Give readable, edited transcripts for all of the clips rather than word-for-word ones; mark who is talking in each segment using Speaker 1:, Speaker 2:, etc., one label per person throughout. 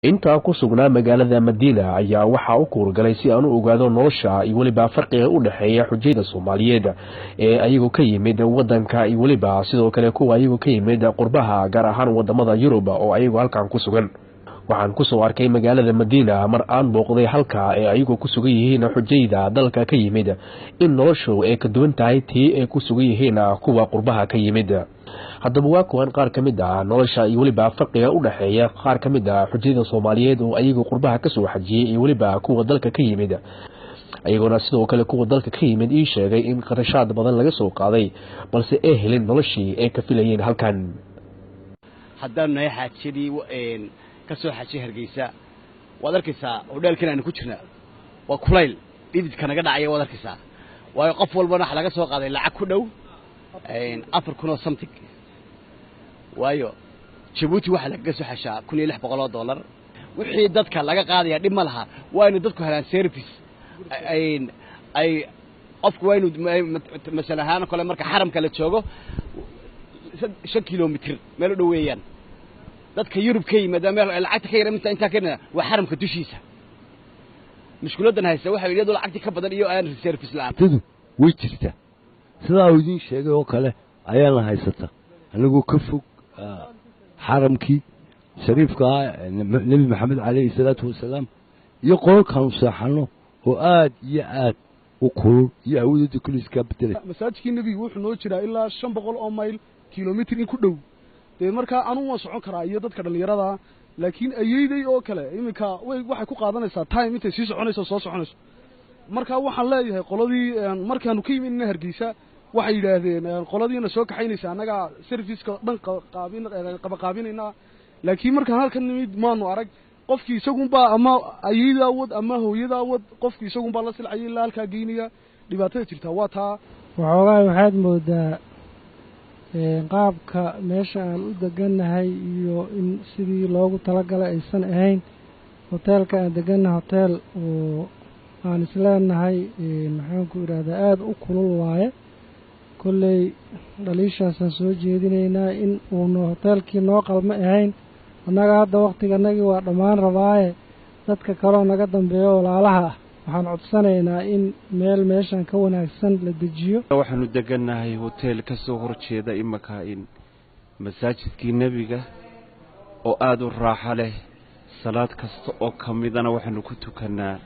Speaker 1: inta ku sugnaa magaalada Madiina ayaa waxa uu kuurgalay si aan u ogaado nolosha iyo waliba farqiga u dhaxeeya xujayda Soomaaliyeed ee ayagu ka yimid wadanka iyo waliba sidoo kale kuwa ayagu ka yimid qurbaha gaar ahaan wadamada Yurub oo ayagu halkan ku sugan. waxaan ku soo arkay magaalada Madiina mar aan booqday halka ee ayagu ku sugan yihiin xujayda dalka ka yimid in noloshu ay ka duwan tahay tii ay ku sugan yihiin kuwa qurbaha ka yimid. haddaba waa kuwan qaar ka mid ah nolosha iyo waliba farqiga u dhaxeeya qaar ka mid ah xujayda Soomaaliyeed oo ayagu qurbaha ka soo xajiyay iyo waliba kuwa dalka ka yimid. ayaguna sidoo kale kuwa dalka ka yimid ii sheegay in qarashaad badan laga soo qaaday balse ay helin noloshii ay ka filayeen halkan.
Speaker 2: haddaan nahay xajidii ka soo xajay Hargeysa waad arkaysaa hodheelkan aan ku jirnaa waa kulayl dhididka naga dhacay waad arkaysaa waayo qof walba waxa laga soo qaaday lacag ku dhow 4,000 something waayo Djibouti waxa laga soo xashaa $1,600 wixii dadka laga qaadaya dhib ma laha waa inuu dadku helaan service ay qofku waa inuu masalahaan kale marka xaramka la joogo 5 kilomitir meel u dhaweeyaan dadka Yurub ka yimaada meel lacagta ka yaramta inta kana waa xaramka dushiisa mushkiladan haysta waxa iyadoo lacagta ka badan iyo aan service la'aan
Speaker 3: way jirtaa sidaa uu idin sheegay oo kale ayaa la haysata anigu ka fog xaramkii shariifka nabi maxamed calayhi salaatu wasalaam iyo qolkan saxano oo aad iyo aad u kulul iyo awoodda kuliska bedelay
Speaker 4: masaajidkii nabiga wuxuu noo jiraa ilaa 500 oo mayl kilomitir in ku dhow marka anu waan socon karaa iyo dadka dhalinyarada laakiin ayeeday oo kale iminka waxay ku qaadanaysaa time intay sii soconayso soo soconayso marka waxaan leeyahay qoladii markaanu ka yimid Hargeysa waxay yiraahdeen qoladiina soo kaxaynaysa anaga service-ka dhan qaabinayna laakiin markaan halkan nimid maanu arag qofkii isagunba ama ayeeda wad ama hooyada wad qofkii isagunba la silcay ilaa halka geeniga dhibaatada jirta waa taa
Speaker 5: waxaad moodaa qaabka meesha aan u deganahay iyo in sidii loogu talagalay aysan ahayn hoteelka aan deganahay hotel oo aan isleenahay maxaan ku iraahdaa aad u kulul waaye kulley dhaliishaasaan soo jeedinaynaa in uu hoteelkii noo qalma ahayn annaga hadda waqtiganagii waa dhammaan rabaaye dadka kaloo naga dambeeyo walaalaha waxaan codsanaynaa in meeshan ka wanaagsan la dejiyo.
Speaker 6: waxaanu deganahay hotel ka soo horjeeda imaka in masaajidkii nabiga oo aad u raaxo leh salaad kasta oo kamidana waxaanu ku tukanaa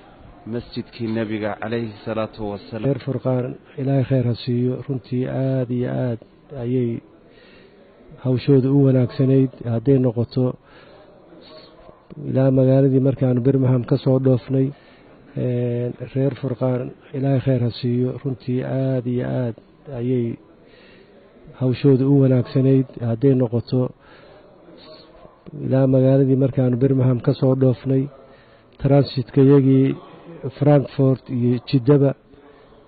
Speaker 6: masjidkii nabiga calayhi salaatu wasalaam.
Speaker 5: reer Furqaan ilaahay khayr ha siiyo runtii aad iyo aad ayay hawshooda u wanaagsanayd hadday noqoto ilaa magaaladii markaanu Birmingham ka soo dhoofnay reer Furqaan ilaahay khayr ha siiyo runtii aad iyo aad ayay hawshooda u wanaagsanayd hadday noqoto ilaa magaaladii markaanu Birmingham ka soo dhoofnay transitka yagii Frankfurt iyo Jidaba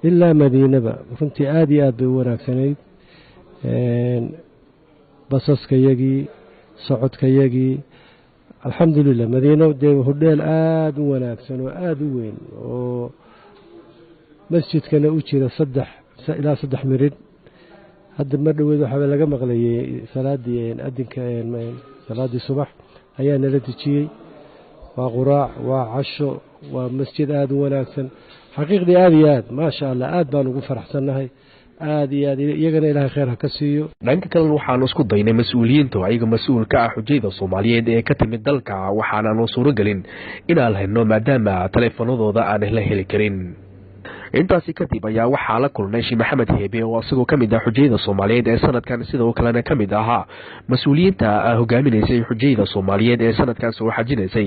Speaker 5: ilaa Madiinaba runtii aad iyo aad bay u wanaagsanayd basaska yagii socodka yagii alxamdulillah Madiina dee hodheel aad u wanaagsan oo aad u weyn oo masjidkana u jira 3 ilaa 3 mirid hadda ma dhaweed waxa laga maqlayay salaadii adinka salaadii subax ayaa nala dejiyay waa quraac waa casho waa masjid aad u wanaagsan xaqiiqdii aad iyo aad ma sha Allah aad baan ugu faraxsanahay aad iyo aad iyagana ilaahay khayr ha ka siiyo.
Speaker 1: dhanka kale waxaan isku daynay mas'uuliyiinta ayaga mas'uulka ah xujayda Soomaaliyeed ee ka timid dalka waxaana noo suuragelin inaan helno maadaama taleefanadooda aan la heli karin. intaasi kadib ayaa waxaa la kulnay Sheikh Maxamed Heebe oo asagoo ka mid ah xujayda Soomaaliyeed ee sanadkan sidoo kalena ka mid ahaa mas'uuliyiinta hogaaminaysay xujayda Soomaaliyeed ee sanadkan soo xajinaysay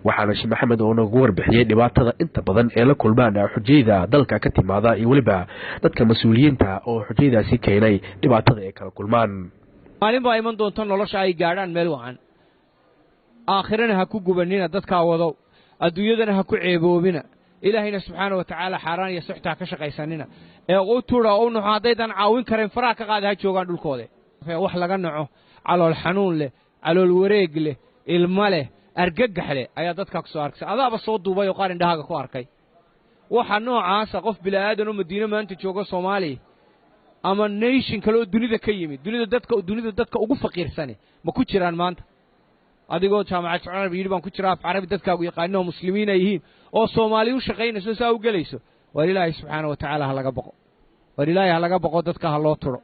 Speaker 1: waxaana Sheikh Maxamed oo nagu warbixiyay dhibaatada inta badan ee la kulmaan xujayda dalka ka timaada iyo waliba dadka mas'uuliyiinta oo xujaydaasi keenay dhibaatada ay kala kulmaan.
Speaker 7: maalin baa iman doonto nolosha ay gaadhaan meel wacan aakhirana ha ku gubanina dadka wado adduunyadana ha ku ceeboobina ilaahayna subxaanahu wa ta'aala xaraan iyo suxta ka shaqaysanina ee uu tuura oo nuux hadaydan caawin kareen faraha ka qaad ha joogan dhulkooda wax laga naco calool xanuun leh calool wareeg leh ilma leh argagax leh ayaa dadka ku soo arkay adaaba soo duubay oo qaar indhaha ku arkay waxa noocaas qof bilaadan oo Madiina maanta jooga Soomaaliya ama nation kale oo dunida ka yimid dunida dadka ugu faqiirsan ma ku jiraan maanta adigoo jaamacad carabi yidhi baan ku jiraa af carabi dadkaagu yaqaano oo muslimiin ay yihiin oo soomaali u shaqaynayso saa u gelayso war ilaahay subxaana wa tacaala ha laga boqo war ilaahay ha laga boqo dadka ha loo turo